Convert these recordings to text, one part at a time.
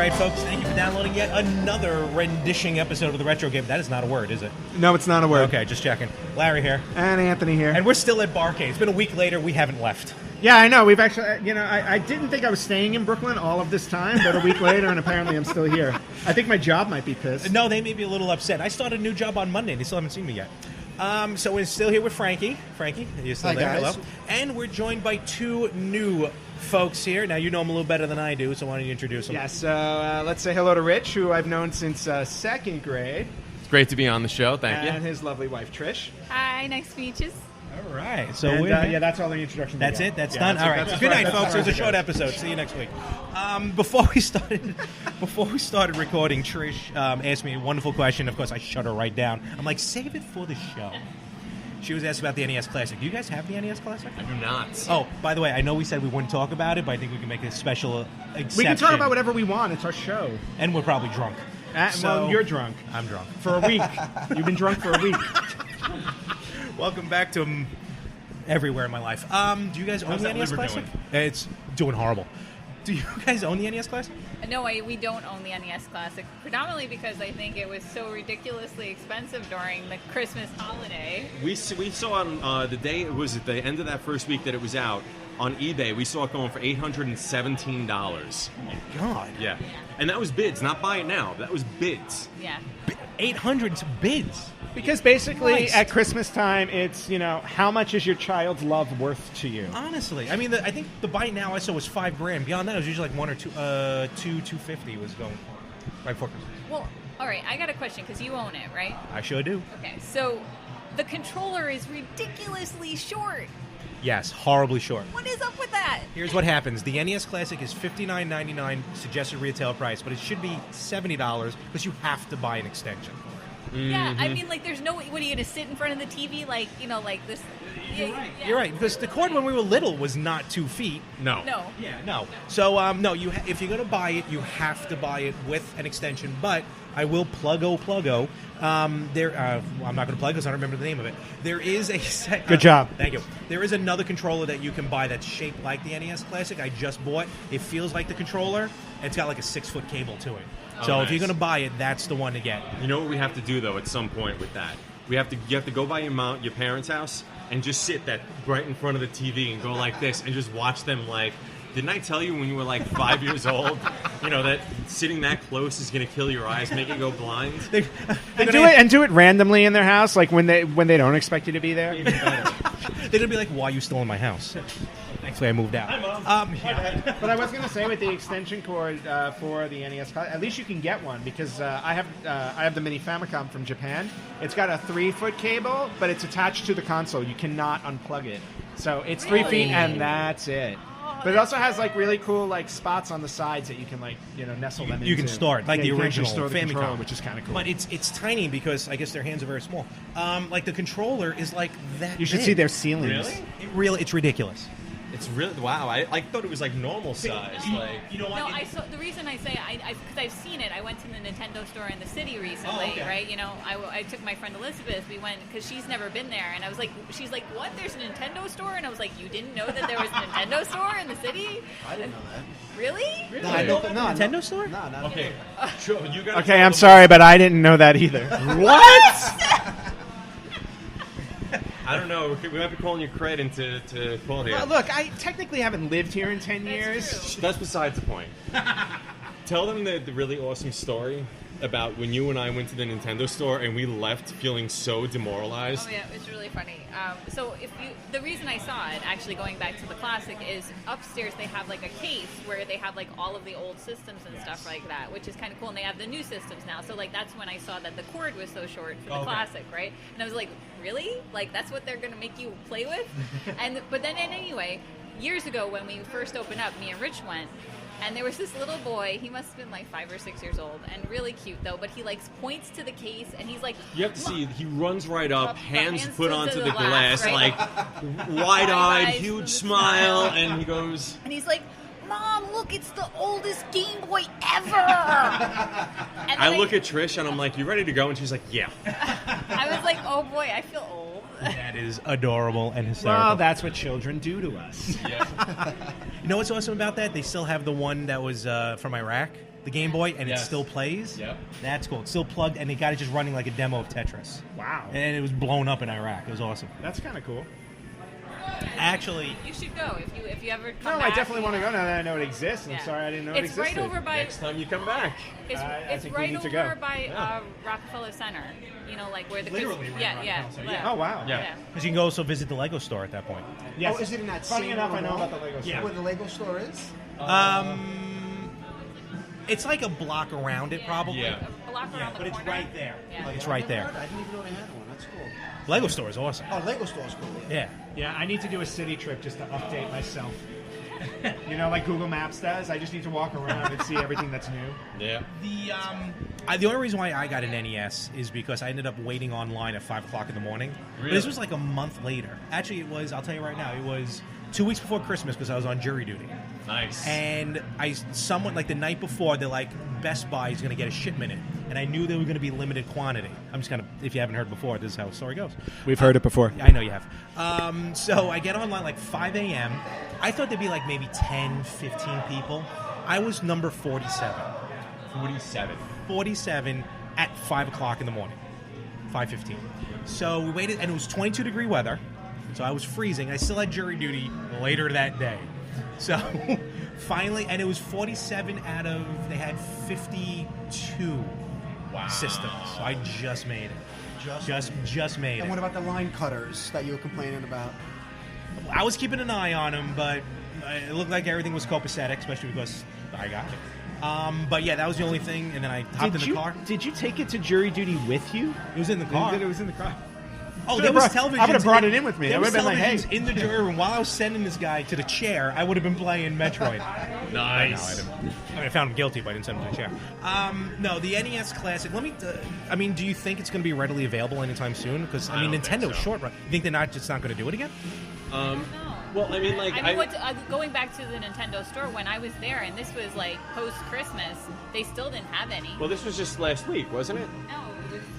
right, folks, thank you for downloading yet another rendition episode of the Retro Game. That is not a word, is it? No, it's not a word. Okay, just checking. Larry here. And Anthony here. And we're still at Barcade. It's been a week later. We haven't left. Yeah, I know. We've actually, I didn't think I was staying in Brooklyn all of this time, but a week later, and apparently I'm still here. I think my job might be pissed. No, they may be a little upset. I started a new job on Monday. They still haven't seen me yet. So we're still here with Frankie. Frankie, are you still Hi, there? guys. Hello. And we're joined by two new folks here. Now, you know them a little better than I do, so why don't you introduce them? Yeah, so let's say hello to Rich, who I've known since second grade. It's great to be on the show. Thank you. And his lovely wife, Trish. Hi, nice to meet you. All right. So And, we're... that's all the introductions. That's we it? got. That's Yeah, done? that's All it. right. That's Good night, that's folks. It was a as far short as it goes. episode. See you next week. Before we started recording, Trish asked me a wonderful question. Of course, I shut her right down. I'm like, save it for the show. She was asked about the NES Classic. Do you guys have the NES Classic? I do not. Oh, by the way, I know we said we wouldn't talk about it, but I think we can make a special exception. We can talk about whatever we want. It's our show. And we're probably drunk. Well, you're drunk. I'm drunk. For a week. You've been drunk for a week. Welcome back to everywhere in my life. Do you guys own the NES Classic? It's doing horrible. Do you guys own the NES Classic? No, we don't own the NES Classic, predominantly because I think it was so ridiculously expensive during the Christmas holiday. We saw on the day it was at the end of that first week that it was out on eBay. We saw it going for $817. Oh my God. Yeah, and that was bids, not buy it now. That was bids. Yeah. 800 bids. Because basically, Christ. at Christmas time, it's, how much is your child's love worth to you? Honestly, I mean, I think the buy now I saw was $5,000. Beyond that, it was usually like $250 was going right before Christmas. Well, all right, I got a question because you own it, right? I sure do. Okay, so the controller is ridiculously short. Yes, horribly short. What is up with that? Here's what happens. The NES Classic is $59.99 suggested retail price, but it should be $70 because you have to buy an extension. Yeah, I mean, like, there's no way. What are you going to sit in front of the TV, like this? You're right. You're right, because the cord when we were little was not 2 feet. No. No. Yeah, no. So, no, if you're going to buy it, you have to buy it with an extension. But I will pluggo. I'm not going to plug because I don't remember the name of it. There is a Good job. Thank you. There is another controller that you can buy that's shaped like the NES Classic. I just bought. It feels like the controller. And it's got like a 6-foot cable to it. So if you're going to buy it, that's the one to get. You know what we have to do though at some point with that? You have to go by your parents' house and just sit that right in front of the TV and go like this and just watch them like. Didn't I tell you when you were like 5 years old, that sitting that close is going to kill your eyes, make you go blind? And do it randomly in their house, like when they don't expect you to be there. They're going to be like, why are you still in my house? Thankfully, I moved out. Yeah. But I was going to say with the extension cord for the NES, at least you can get one because I have the mini Famicom from Japan. It's got a 3-foot cable, but it's attached to the console. You cannot unplug it, so it's 3 feet and that's it. But it also has like really cool like spots on the sides that you can nestle them into. You can store it like the you can original store the controller, Famicom, which is kind of cool. But it's tiny because I guess their hands are very small. Like the controller is like that. You should big. see their ceilings. It's ridiculous. It's really wow. I thought it was like normal size. Like You know what? No, the reason I say because I've seen it. I went to the Nintendo store in the city recently, Oh, okay. right? I took my friend Elizabeth. We went because she's never been there, and I was like, she's like, what? There's a Nintendo store? And I was like, you didn't know that there was a Nintendo store in the city? I didn't know that. Really? No, I don't. No, Nintendo store? No, no. okay, sure, you got. Okay, I'm sorry, but I didn't know that either. What? I don't know. We might be calling you cred into call here. Well, look, I technically haven't lived here in 10 years. That's besides the point. Tell them the really awesome story about when you and I went to the Nintendo store and we left feeling so demoralized. Oh yeah, it's really funny. So the reason I saw it, actually going back to the Classic, is upstairs they have like a case where they have like all of the old systems and stuff like that, which is kind of cool. And they have the new systems now. So like that's when I saw that the cord was so short for the Classic, right? And I was like, really? Like that's what they're gonna make you play with? But then anyway, years ago when we first opened up, me and Rich went. And there was this little boy, he must have been like 5 or 6 years old, and really cute though, but he like points to the case and he's like, You have to see, he runs right up, hands put to onto the the glass, glass, right? like wide-eyed, eyes, huge the smile, smile. and he goes, and he's like, Mom, look, it's the oldest Game Boy ever! And I look at Trish and I'm like, you ready to go? And she's like, yeah. I was like, oh boy, I feel old. That is adorable and hysterical. Well, that's what children do to us. You know what's awesome about that? They still have the one that was from Iraq. the Game Boy, and it Yes. still plays. Yep. That's cool. It's still plugged, and they got it just running like a demo of Tetris. Wow. And it was blown up in Iraq. It was awesome. That's kind of cool. Actually, You should go if you ever come No, back. I definitely want to go now that I know it exists. I'm Yeah. sorry I didn't know it It's existed. right over by. Next time you come back. It's, I it's think we right need to over go. by Yeah. Rockefeller Center. You know, like where the Literally kids, right yeah, around yeah, Rockefeller, yeah. Oh, wow. Yeah. Yeah. because you can go also visit the Lego store at that point. Yes. Oh, is it in that Funny same enough, I little know mall? about the Lego store. Yeah. Where the Lego store is? It's like a block around it, Yeah. probably. Yeah. A block around the but it's corner. right there. Yeah. It's right there. I didn't even know they had one. That's cool. Lego store is awesome. Oh, Lego store's cool. Yeah. Yeah, I need to do a city trip just to update myself. You know, like Google Maps does. I just need to walk around and see everything that's new. Yeah. The only reason why I got an NES is because I ended up waiting online at 5 o'clock in the morning. But Really? this was like a month later. Actually, it was. I'll tell you right now. It was 2 weeks before Christmas because I was on jury duty. Nice. And someone like the night before, they're like, Best Buy is going to get a shipment in, and I knew they were going to be limited quantity. I'm just gonna, if you haven't heard before, this is how the story goes. We've heard it before. I know you have. So I get online like 5 a.m. I thought there'd be like maybe 10, 15 people. I was number 47. 47. 47 at 5 o'clock in the morning. 5:15. So we waited, and it was 22-degree weather. So I was freezing. I still had jury duty later that day. So finally, and it was 47 out of, they had 52 systems. So I just made it. Just made And it. what about the line cutters that you were complaining about? I was keeping an eye on them, but it looked like everything was copacetic, especially because I got it. But yeah, that was the only thing, and then I hopped in the car. Did you take it to jury duty with you? It was in the car. It was in the car. Oh, Should've there was brought- television. I would've brought it in with me. There I was would've been like, televisions hey. in the jury room while I was sending this guy to the chair. I would have been playing Metroid. Nice. I found him guilty, but I didn't send him to the chair. No, the NES Classic. Let me. I mean, do you think it's going to be readily available anytime soon? Because I mean, don't think Nintendo's so. short run. You think they're not just not going to do it again? No. Well, I mean, like, I mean, going back to the Nintendo store when I was there, and this was like post Christmas, they still didn't have any. well, this was just last week, wasn't it?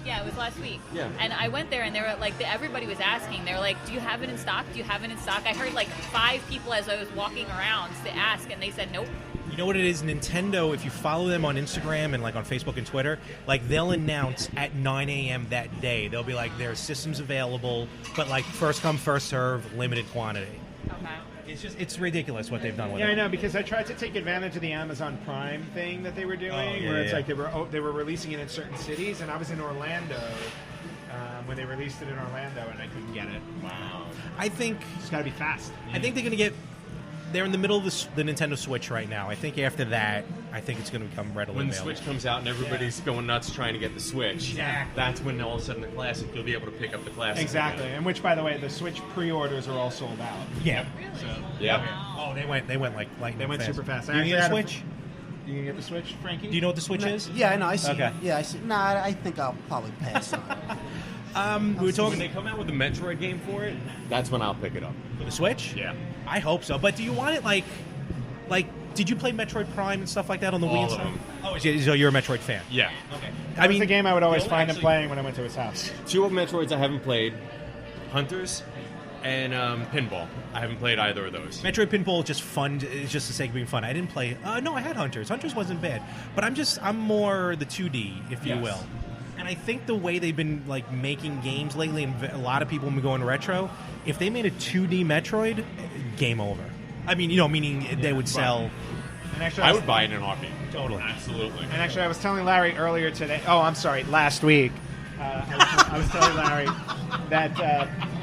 No, it was last week. Yeah. And I went there, and they were like, everybody was asking. They were like, "Do you have it in stock? Do you have it in stock?" I heard like 5 people as I was walking around to ask, and they said, "Nope." You know what it is? Nintendo, if you follow them on Instagram and like on Facebook and Twitter, like they'll announce at 9 a.m. that day. They'll be like, there's systems available, but like first come, first serve, limited quantity. Okay. It's ridiculous what they've done with Yeah, it. I know, because I tried to take advantage of the Amazon Prime thing that they were doing, yeah, where it's yeah. like they were releasing it in certain cities, and I was in Orlando when they released it in Orlando, and I couldn't get it. Wow. I think It's got to be fast. they're going to get. They're in the middle of the Nintendo Switch right now. I think after that, I think it's going to become readily When the available. Switch comes out and everybody's going nuts trying to get the Switch, Exactly. that's when all of a sudden the Classic, you'll be able to pick up the Classic. Exactly, again. and which, by the way, the Switch pre-orders are all sold out. Yeah. Yeah. Oh, they went like lightning. They went fast. super fast. You need a Switch? You can get the Switch, Frankie? Do you know what the Switch is? Yeah, I know. I see. Okay. Yeah, I see. Nah, I think I'll probably pass on it. We were When talking they come out with the Metroid game for it, that's when I'll pick it up. for the Switch. Yeah. I hope so. But do you want it like? Did you play Metroid Prime and stuff like that on the Wii? All and of stuff? them. Oh, so you're a Metroid fan. Yeah. Okay. That was the game I would always No, find him actually- playing when I went to his house. 2 of Metroids I haven't played, Hunters and Pinball. I haven't played either of those. Metroid Pinball is just fun. It's just the sake of being fun. I didn't play. No, I had Hunters. Hunters wasn't bad, but I'm more the 2D, if you Yes. will. And I think the way they've been like making games lately, and a lot of people have been going retro. If they made a 2D Metroid, game over. I mean, meaning they would sell. And actually, I would buy it in a heartbeat. Totally. Absolutely. And actually, I was telling Larry earlier today. Oh, I'm sorry, last week. I was telling Larry that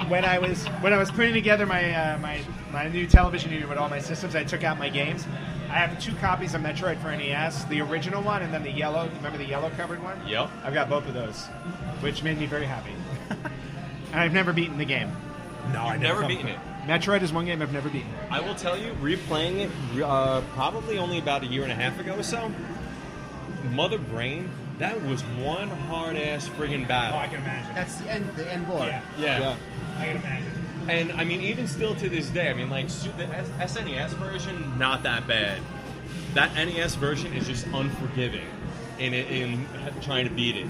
when I was putting together my new television unit with all my systems, I took out my games. I have 2 copies of Metroid for NES, the original one, and then the yellow. Remember the yellow covered one? Yep. I've got both of those, which made me very happy. And I've never beaten the game. No, I Never beaten it. Metroid is one game I've never beaten. I will tell you, replaying it probably only about a year and a half ago or so, Mother Brain, that was one hard-ass friggin' battle. I can imagine. That's the end board. Yeah. I can imagine. And, I mean, even still to this day, I mean, like, the SNES version, not that bad. That NES version is just unforgiving in trying to beat it.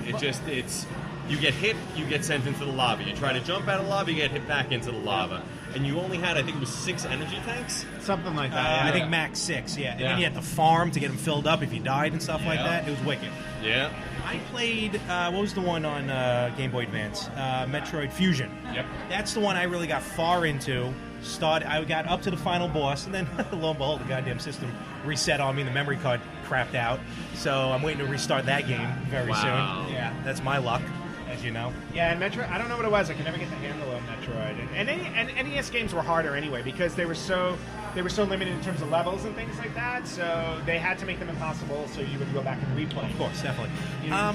You get hit, you get sent into the lava. You try to jump out of the lava, you get hit back into the lava. and you only had, I think it was 6 energy tanks. Something like that. I think max 6, yeah. And Yeah. then you had to farm to get them filled up if you died and stuff like Yeah. that. It was wicked. Yeah. I played, what was the one on Game Boy Advance? Metroid Fusion. Yep. That's the one I really got far into. I got up to the final boss, and then lo and behold, the goddamn system reset on me, and the memory card crapped out. So I'm waiting to restart that game very Wow. soon. Yeah, that's my luck, as you know. Yeah, and Metroid, I don't know what it was. I could never get the handle of Metroid. And NES games were harder anyway because they were so limited in terms of levels and things like that. So they had to make them impossible so you would go back and replay. Of course, definitely. Yeah.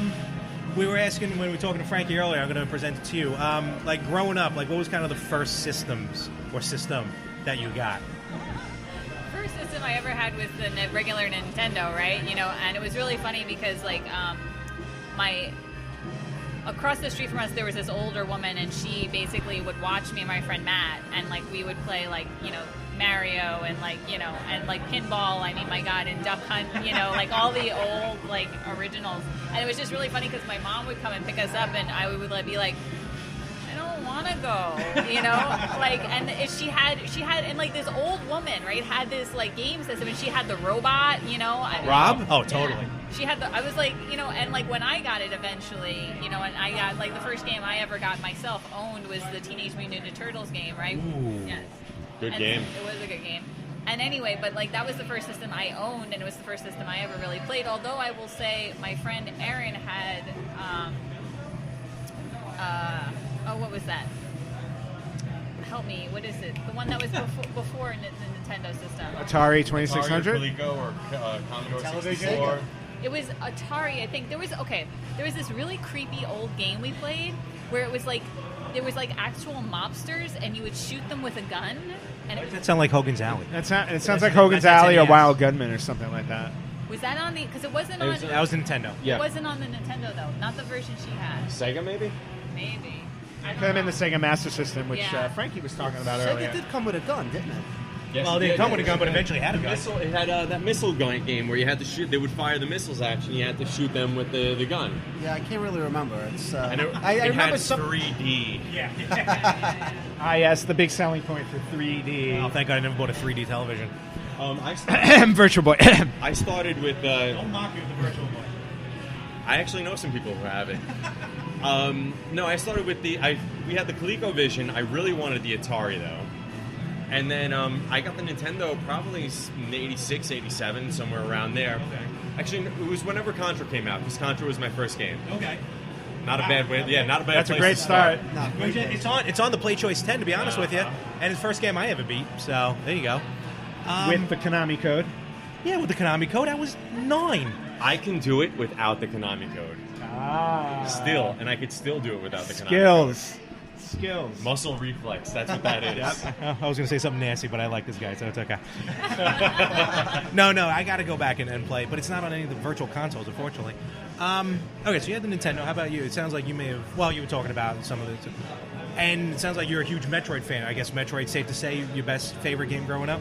We were asking when we were talking to Frankie earlier. I'm going to present it to you. Like growing up, like what was kind of the first system that you got? First system I ever had was the regular Nintendo, right? You know, and it was really funny because like across the street from us there was this older woman, and she basically would watch me and my friend Matt, and like we would play like, you know, Mario and like, you know, and like pinball, I mean, my God, and Duck Hunt, you know, like all the old like originals. And it was just really funny because my mom would come and pick us up, and I would like, be like, I don't want to go, you know, like, and if she had, and like this old woman, right, had this like game system, and she had the robot, you know. Rob? Oh, totally. Yeah. She had I was like, you know, and like when I got it eventually, you know, and I got like the first game I ever got myself owned was the Teenage Mutant Ninja Turtles game, right? Ooh. Yes. Good And game. It was a good game. And anyway, but like that was the first system I owned, and it was the first system I ever really played. Although I will say, my friend Aaron had, what was that? Help me, what is it? The one that was before the Nintendo system. Atari 2600? Atari, Coleco, or Commodore Television? 64. It was Atari, I think. There was this really creepy old game we played where it was like there was like actual mobsters, and you would shoot them with a gun. And Does that sound like Hogan's Alley? It sounds like Hogan's that's Alley or NES. Wild Gunman or something like that. was that on the? Because it wasn't on. That was Nintendo. Yeah. It wasn't on the Nintendo though. Not the version she had. Sega, maybe? Maybe. I don't Could have been know. the Sega Master System, which Yeah. Frankie was talking about Sega earlier. did come with a gun, didn't it? Yes, Well, they didn't come with a gun, but eventually had a gun. Missile, it had that missile gun game where you had to shoot. They would fire the missiles at you, and you had to shoot them with the gun. Yeah, I can't really remember. It's And it, I it remember had some. 3D. Yeah. Yes, the big selling point for 3D. Oh, thank God I never bought a 3D television. Virtual Boy. I started with. Don't mock me with the Virtual Boy. I actually know some people who have it. No, I started with we had the ColecoVision. I really wanted the Atari though, and then I got the Nintendo probably in 86, 87, somewhere around there. Actually, it was whenever Contra came out because Contra was my first game. Okay. Not a bad way. Yeah, not a bad. That's a place great to start. No, It's on the Play Choice 10, to be honest with you, and it's the first game I ever beat. So there you go. With the Konami code. Yeah, with the Konami code, I was 9. I can do it without the Konami code. Still, and I could still do it without the Konami code. Skills. Muscle reflex. That's what that is. I was going to say something nasty, but I like this guy, so it's okay. No, I got to go back and play, but it's not on any of the virtual consoles, unfortunately. Okay, so you had the Nintendo. How about you? It sounds like you may have. Well, you were talking about some of the. And it sounds like you're a huge Metroid fan. I guess Metroid's safe to say your best favorite game growing up.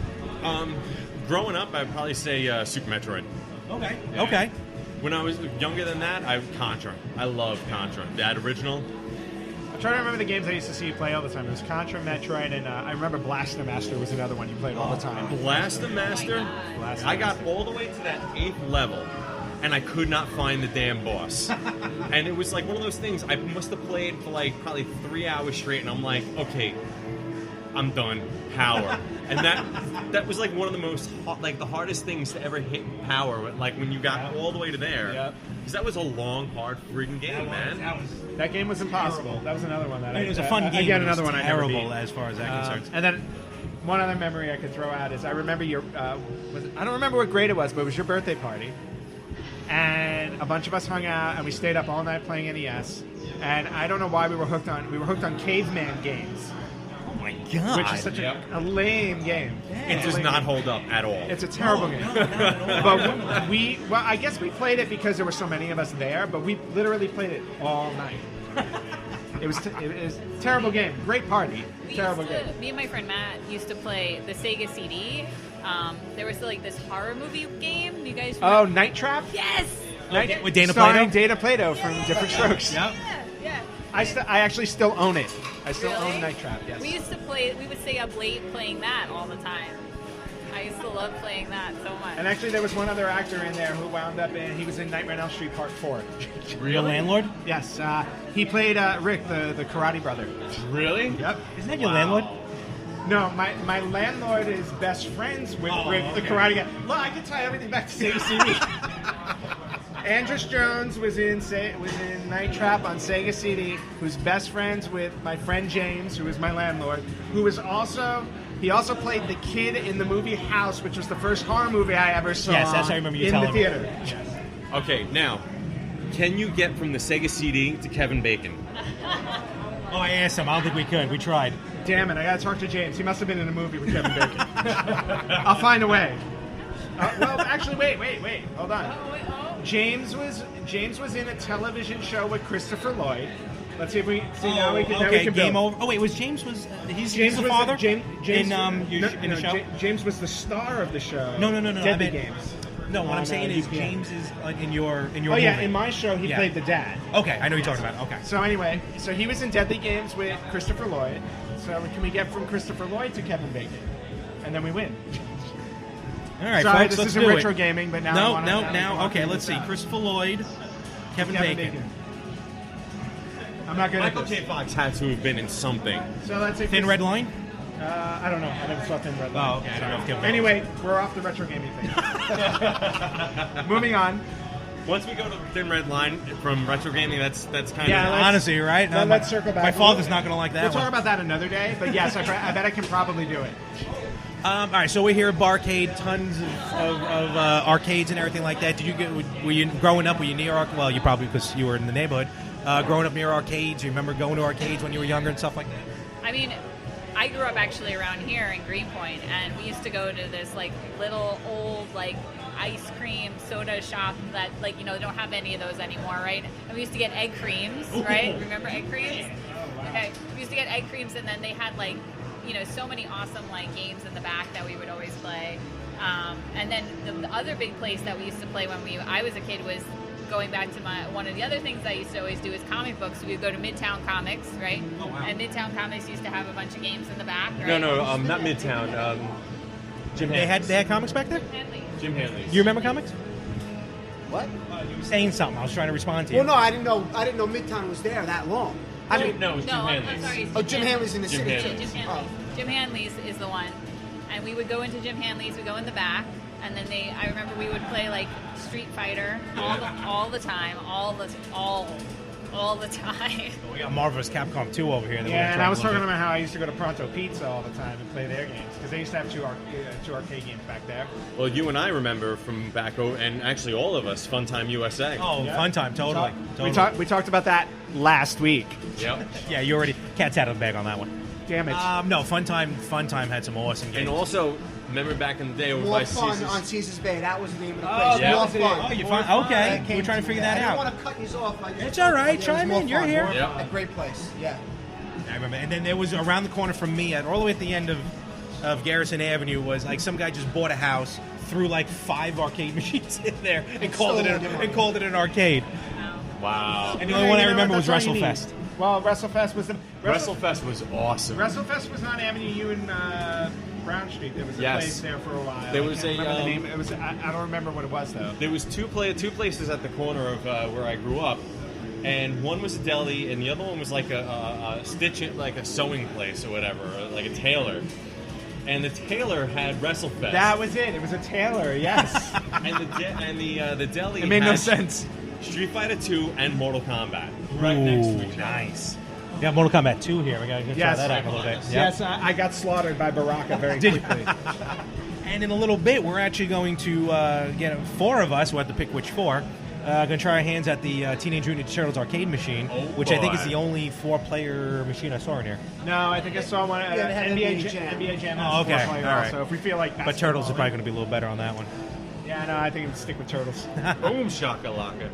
Growing up, I'd probably say Super Metroid. Okay. Yeah. Okay. When I was younger than that, Contra. I love Contra. That original. I'm trying to remember the games I used to see you play all the time. It was Contra, Metroid, and I remember Blaster Master was another one you played all the time. Blaster Master. Blaster I got all the way to that 8th level, and I could not find the damn boss. And it was like one of those things. I must have played for like probably 3 hours straight, and I'm like, okay, I'm done. Power. And that was like one of the most the hardest things to ever hit power. Like when you got all the way to there. Yep. Because that was a long, hard freaking game, man. That game was impossible. That was another one that It was a fun game. Again, but it was another one I never terrible beat. as far as that concerns. And then one other memory I could throw out is I remember your. I don't remember what grade it was, but it was your birthday party, and a bunch of us hung out and we stayed up all night playing NES. And I don't know why we were hooked on caveman games, Oh my God. which is such a lame game. It does not hold up at all. It's a terrible game. But I guess we played it because there were so many of us there, but we literally played it all night. It was a terrible game. Great party. Terrible game. Me and my friend Matt used to play the Sega CD. There was like this horror movie game. You guys Oh, remember? Night Trap? Yes! With Dana Starring Plato? Dana Plato from Different Strokes. Yep. Yeah. I actually still own it. I still own Night Trap. Yes. We used to play. We would stay up late playing that all the time. I used to love playing that so much. And actually, there was one other actor in there who wound up in. He was in Nightmare on Elm Street Part 4. Real landlord? Yes, he played Rick, the karate brother. Really? Yep. Isn't that your landlord? No, my landlord is best friends with Rick, the karate guy. Look, I can tie everything back to Sega CD. Andrus Jones was in Night Trap on Sega CD, who's best friends with my friend James, who is my landlord, who was also. He also played the kid in the movie House, which was the first horror movie I ever saw. Yes, that's how I remember you in telling the me. theater. Okay, now, can you get from the Sega CD to Kevin Bacon? Oh, I asked him. I don't think we could. We tried. Damn it! I gotta talk to James. He must have been in a movie with Kevin Bacon. I'll find a way. Well, actually, wait. Hold on. James was in a television show with Christopher Lloyd. Let's see if we now we can okay, build. game over. Oh wait, he's James the was father James in the show. James was the star of the show. No. Deadly I meant- Games. No, what I'm saying is he's- James is like in your Oh movie. yeah, in my show he Yeah. played the dad. Okay, I know you're talking about. Okay. So anyway, he was in Deadly Games with Christopher Lloyd. So can we get from Christopher Lloyd to Kevin Bacon, and then we win? All right, Sorry, folks, this let's isn't do retro it. gaming, but now Now, okay, let's see. Christopher Lloyd, Kevin Bacon. I'm not good Michael at this. J. Fox had to have been in something. So let's say Thin Red Line? I don't know. I never saw Thin Red Line. Oh, okay. I don't know if Kevin Bacon. Anyway, we're off the retro gaming thing. Moving on. Once we go to the Thin Red Line from retro gaming, that's kind Yeah, of... let's- Honestly, right? let's circle back. My father's not going to like that We'll talk one. about that another day. But yes, I bet I can probably do it. All right, so we're here at Barcade, tons of arcades and everything like that. Were you growing up? Were you near? Well, you probably because you were in the neighborhood. Growing up near arcades, you remember going to arcades when you were younger and stuff like that? I mean, I grew up actually around here in Greenpoint, and we used to go to this like little old like ice cream soda shop that like they don't have any of those anymore, right? And we used to get egg creams, right? Remember egg creams? Okay, we used to get egg creams, and then they had like so many awesome like games in the back that we would always play. And then the other big place that we used to play when I was a kid was going back to one of the other things I used to always do is comic books. We would go to Midtown Comics, right? Oh, wow. And Midtown Comics used to have a bunch of games in the back, right? No, not Midtown. Jim They Hanley's. had comics back there? Henley. Jim Hanley's. You remember comics? What? You were saying something. I was trying to respond to you. Well, no, I didn't know Midtown was there that long. I mean, No, it was Jim No, I'm Hanley's. sorry. it's oh, Jim Hanley's in the Jim city. Hanley's. too. Jim Hanley's. Jim Hanley's is the one. And we would go into Jim Hanley's, we'd go in the back, and then I remember we would play like Street Fighter all the time. We got Marvel's Capcom 2 over here. that we're Yeah, gonna and try I was to look talking at. about how I used to go to Pronto Pizza all the time and play their games because they used to have two arcade games back there. Well, you and I remember from back over, and actually all of us, Funtime USA. Oh, Yeah. fun time, totally. We talked about that last week. Yep. Yeah, you already cat's out of the bag on that one. Damn it! No, Fun Time had some awesome games. And also, remember back in the day over More by fun Caesar's? on Caesar's Bay. That was the name of the Oh, place. yeah. More that was it. fun. Oh, you More find fun. okay? I came We're trying to figure that I out. didn't want to cut you off. It's all right. It was Chime more in. You're fun. here. Yeah. A great place. Yeah. I remember. And then there was around the corner from me, all the way at the end of Garrison Avenue, was like some guy just bought a house, threw like 5 arcade machines in there, and called it an arcade. Wow. And the only one I You know remember what? was That's all you need. WrestleFest. Well, WrestleFest was the WrestleFest was awesome. WrestleFest was on Avenue U in Brown Street. There was a Yes. place there for a while. There I was can't a, remember the name. It was I don't remember what it was though. There was two places at the corner of where I grew up, and one was a deli, and the other one was like a like a sewing place or whatever, or like a tailor. And the tailor had WrestleFest. That was it. It was a tailor. Yes. and the deli. It made no had sense. Street Fighter 2 and Mortal Kombat right next to each other. Nice. We got Mortal Kombat 2 here. We got to try Yes. that out in a little bit. Yep. Yes, I got slaughtered by Baraka very quickly. And in a little bit, we're actually going to get 4 of us. We'll have to pick which 4. Going to try our hands at the Teenage Mutant Ninja Turtles arcade machine, Oh, which I think boy. is the only 4-player machine I saw in here. No, I think I saw one. Yeah, they had NBA Jam. NBA Jam. Oh, okay. has 4-player All right. Also, if we feel like But Turtles is basketball, probably going to be a little better on that one. Yeah, no, I think we'd stick with Turtles. Boom shakalaka.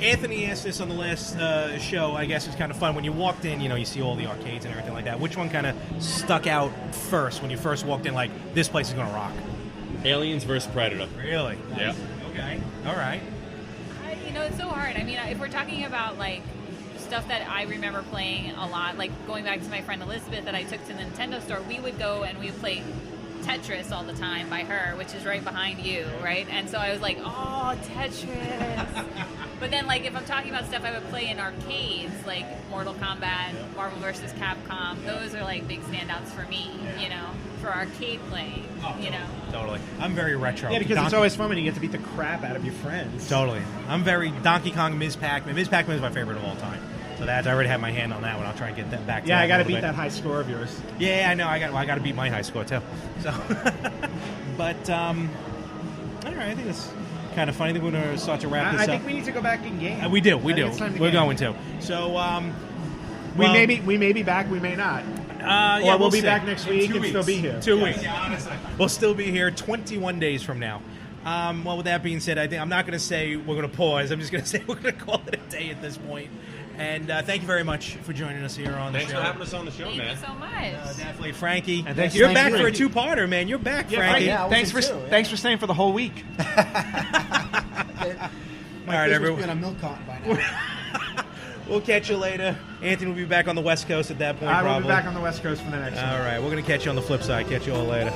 Anthony asked this on the last show. I guess it's kind of fun. When you walked in, you see all the arcades and everything like that. Which one kind of stuck out first when you first walked in, like, this place is going to rock? Aliens vs. Predator. Really? Yeah. Okay. All right. it's so hard. I mean, if we're talking about like stuff that I remember playing a lot, like going back to my friend Elizabeth that I took to the Nintendo store, we would go and we would play Tetris all the time by her, which is right behind you, right? And so I was like, oh, Tetris. But then, like, if I'm talking about stuff I would play in arcades, like Mortal Kombat, Marvel vs. Capcom, those are like big standouts for me, you know, for arcade playing, you know. Totally. I'm very retro. Yeah, because it's always fun when you get to beat the crap out of your friends. Totally. I'm very Donkey Kong, Ms. Pac-Man. Ms. Pac-Man is my favorite of all time. So I already have my hand on that one. I'll try and get that back. Yeah, to I got to a beat little that bit. high score of yours. Yeah, I know. I got to beat my high score too. So, but all right. I think that's kind of funny. I think we're going to start to wrap this I up. think we need to go back in game. We do. I think it's time to We're game. going to. So We well, may be back. We may not. yeah, Or we'll be see. back next week and still be here. 2 weeks. We'll still be here 21 days from now. Well, with that being said, I think I'm not going to say we're going to pause. I'm just going to say we're going to call it a day at this point. And thank you very much for joining us here on the Thanks show. for having us on the show, Thank man. you so much. Definitely, Frankie. And thank you- You're thank back you. for a two-parter, man. You're back, Yeah, Frankie. Yeah, I thanks was for in too, yeah. thanks for staying for the whole week. My All right, face everyone. must be on a milk carton by now. We'll catch you later. Anthony will be back on the West Coast at that point, I will probably. be back on the West Coast for the next one. All right, we're going to catch you on the flip side. Catch you all later.